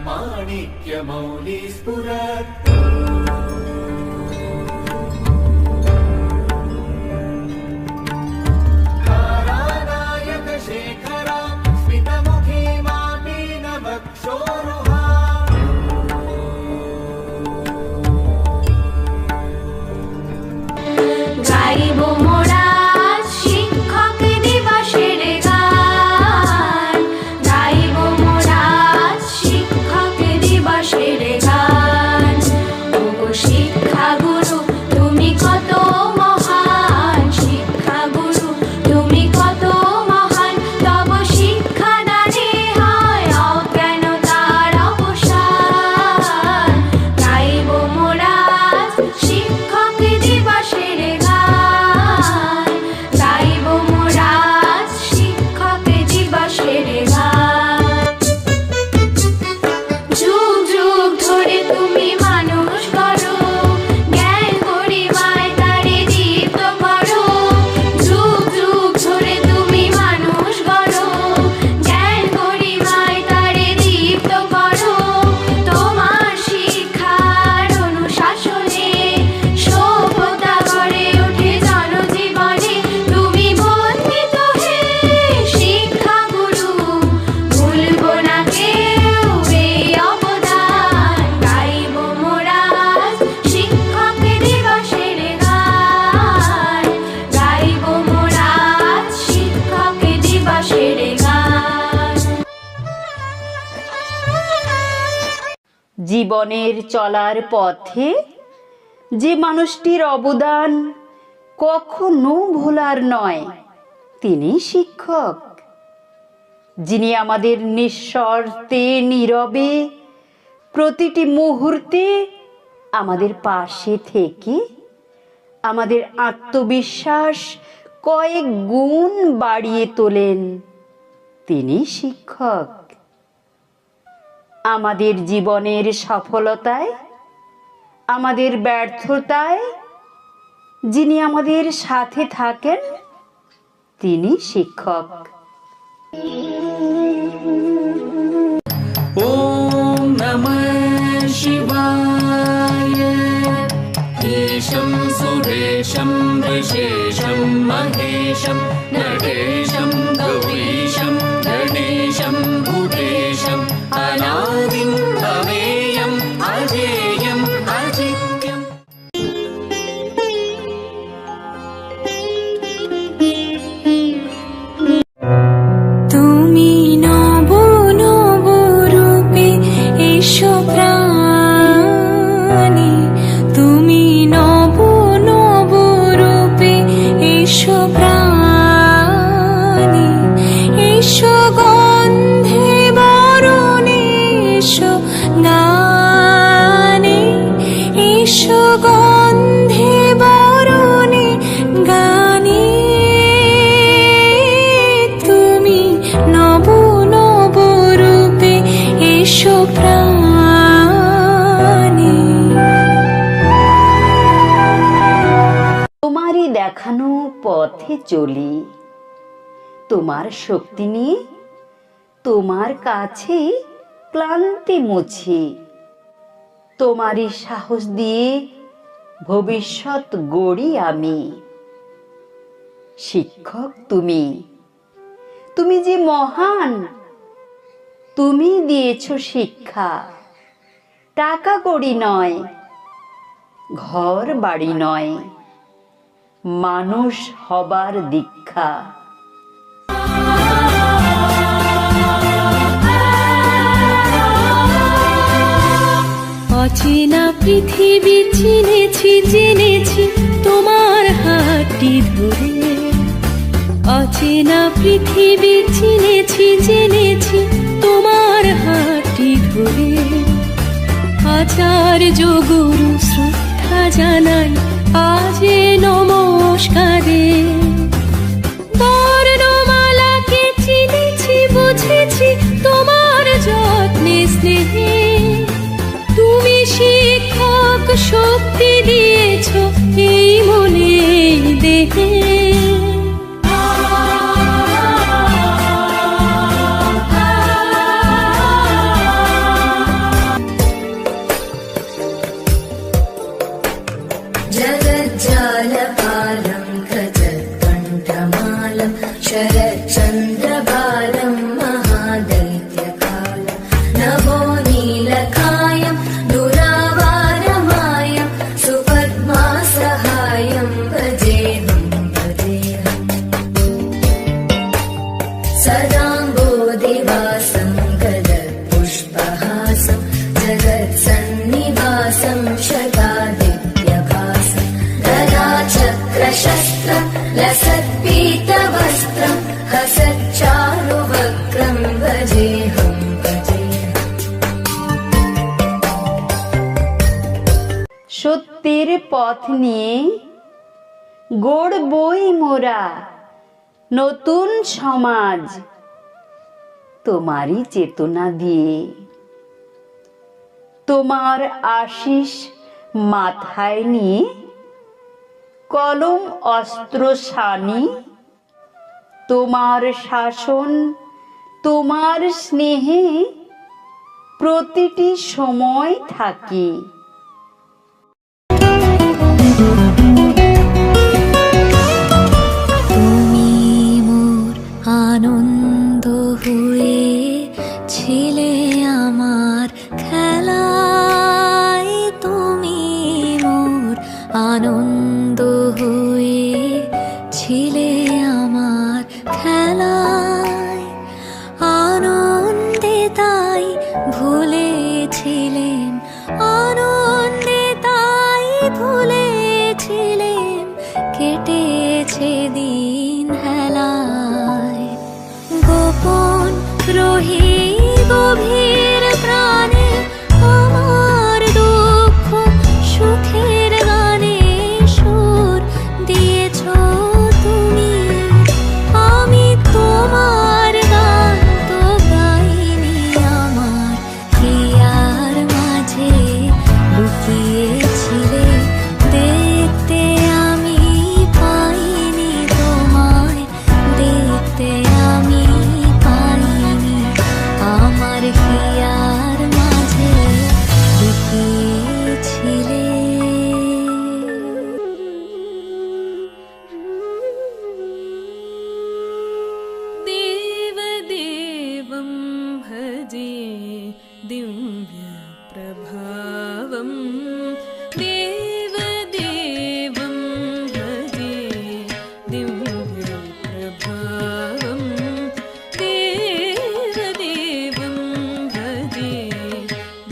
माणिक्यमौली स्फुरत् জীবনের চলার পথে যে মানুষটির অবদান কখনো ভোলার নয়, তিনি শিক্ষক। যিনি আমাদের নিঃশর্তে নীরবে প্রতিটি মুহূর্তে আমাদের পাশে থেকে আমাদের আত্মবিশ্বাস কয়েক গুণ বাড়িয়ে তোলেন, তিনি শিক্ষক। আমাদের জীবনের সফলতায়, আমাদের ব্যর্থতায় যিনি আমাদের সাথে থাকেন, তিনি শিক্ষক। ওম নমঃ শিবায়। ईशं सुरेशं विशेषं महेशं नटेशं गौरीशं गणेशं भूतेशं अनादिं अवेयम् अजेयम् अचिन्त्यम्। তুমি নব নব রূপে এসো প্রাণী, তুমি নব নব রূপে এসো প্রাণী, এসো গন্ধে বরণে এসো গানে, এসো গন্ধে বরণে গানে। তুমি নব নব রূপে এসো প্রাণী। তোমারই দেখানো পথে চলি, তোমার শক্তি নিয়ে তোমার কাছে ক্লান্তি মুছি, তোমারই সাহস দিয়ে ভবিষ্যৎ গড়ি আমি। শিক্ষক তুমি, তুমি যে মহান, তুমি দিয়েছ শিক্ষা। টাকা কড়ি নয়, ঘর বাড়ি নয়, মানুষ হবার দীক্ষা। অচেনা পৃথিবী চিনেছি জেনেছি তোমার হাতটি ধরে, অচেনা পৃথিবী চিনেছি জেনেছি তোমার হাতটি ধরে। আচার্য গুরু শ্রদ্ধা জানাই আজ এ নমস্কারে। বর্ণমালাকে চিনেছি বুঝেছি তোমার যত্নে স্নেহে, তুমি শিক্ষক শক্তি দিয়েছ এই মনে এই দেহে। পথ নিয়ে গড়বই মোরা নতুন সমাজ তোমারই চেতনা দিয়ে। তোমার আশিস মাথায় নিয়ে কলম অস্ত্র শানি, তোমার শাসন তোমার স্নেহে প্রতিটি সময় থাকি। তুমি মোর আনন্দ হয়ে ছিলে আমার খেলায়, তুমি মোর আনন্দ হয়ে ছিলে আমার খেলায়। আনন্দে তাই ভুলেছিলেন, আনন্দে তাই ভুলেছিলেন, কেটেছে দিন হেলায়। গোপন রহি গভীর প্রাণে আমার দুঃখ সুখের গানে সুর দিয়েছ তুমি। আমি তোমার গান তো গাইনি, আমার হিয়ার মাঝে লুকিয়েছিলে দেখতে, আমি পাইনি তোমায় দেখতে, আমি পাইনি, আমার হিয়ার মাঝে লুকিয়েছিলে। देवदेवं भजे दिव्य प्रभावं, देवदेवं भजे दिव्य प्रभावं, देवदेवं भजे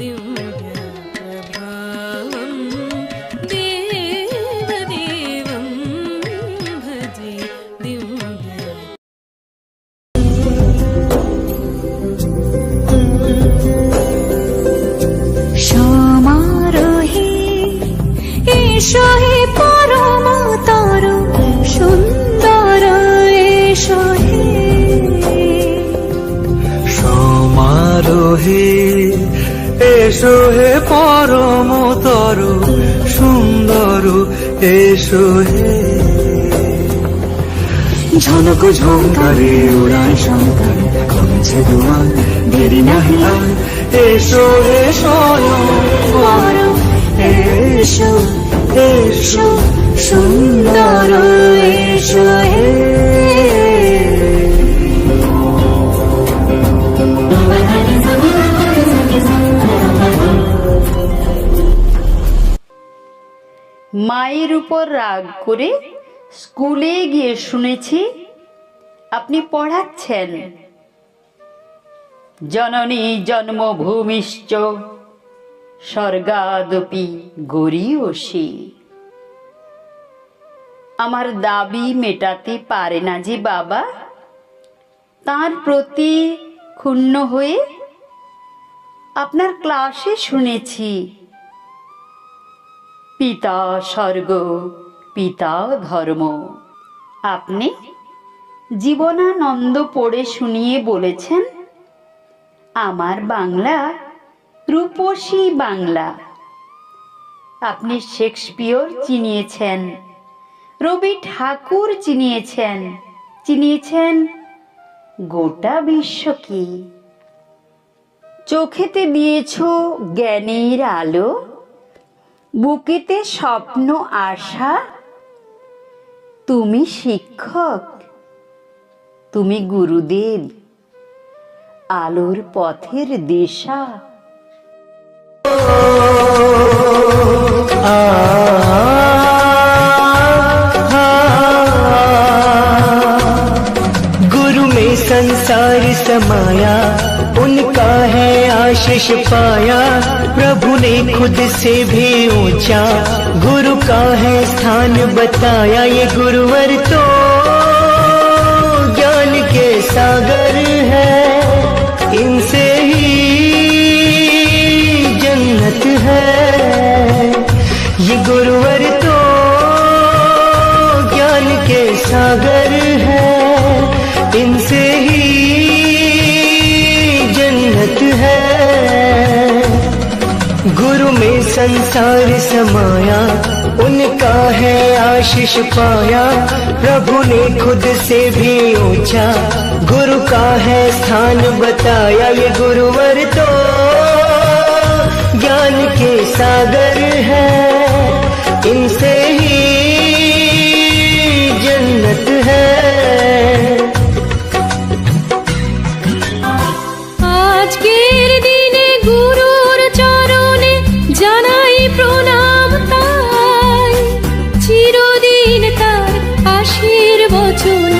दिव्य प्रभावं, देवदेवं भजे दिव्य। সমারোহে এসো হে পরমতর সুন্দর, এসো হে সমারোহে এসো হে পরমতর সুন্দর, এসো হে। ঝনক ঝঙ্কারে উড়ায় শঙ্কর, কমছে দুয়ার দেরি নাহি আর, এসো হে স্বয়ং বর, এসো এসো সুন্দর, এসো হে। মায়ের উপর রাগ করে স্কুলে গিয়ে শুনেছি আপনি পড়াচ্ছেন। জননী জন্মভূমিশ্চ স্বর্গাদপি গরীয়সী। আমার দাবি মেটাতে পারে না যে বাবা, তার প্রতি ক্ষুণ্ণ হয়ে আপনার ক্লাসে শুনেছি পিতা স্বর্গ পিতা ধর্ম। আপনি জীবনানন্দ পড়ে শুনিয়ে বলেছেন আমার বাংলা রূপসী বাংলা। আপনি শেক্সপিয়র চিনিয়েছেন, রবি ঠাকুর চিনিয়েছেন, চিনিয়েছেন গোটা বিশ্বকে। চোখেতে দিয়েছ জ্ঞানের আলো, বুকেতে স্বপ্ন আশা। তুমি শিক্ষক, তুমি গুরুদেব, আলোর পথের দিশা। गुरु में संसार समाया, उनका है आशीष पाया। प्रभु ने खुद से भी ऊंचा गुरु का है स्थान बताया। ये गुरुवर तो ज्ञान के सागर है, इनसे ही जन्नत है। ये गुरुवर गुरु में संसार समाया, उनका है आशीष पाया। प्रभु ने खुद से भी ऊंचा गुरु का है स्थान बताया। ये गुरुवर तो ज्ञान के सागर है, इनसे ही जन्नत है। আজকের দিনে গুরুর চরণে জানাই প্রণাম তাই, চিরদিন তার আশীর্বচন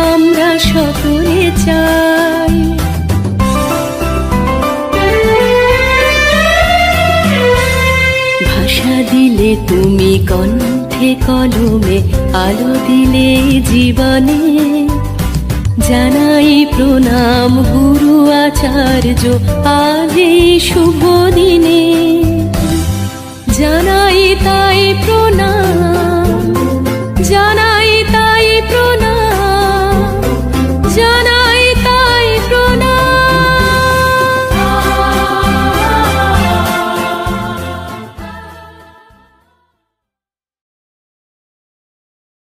আমরা সকলে চাই। ভাষা দিলে তুমি কণ্ঠে কলমে, আলো দিলে জীবনে, জানাই প্রণাম গুরু আচার্য আজ এই শুভ দিনে, জানাই তাই প্রণাম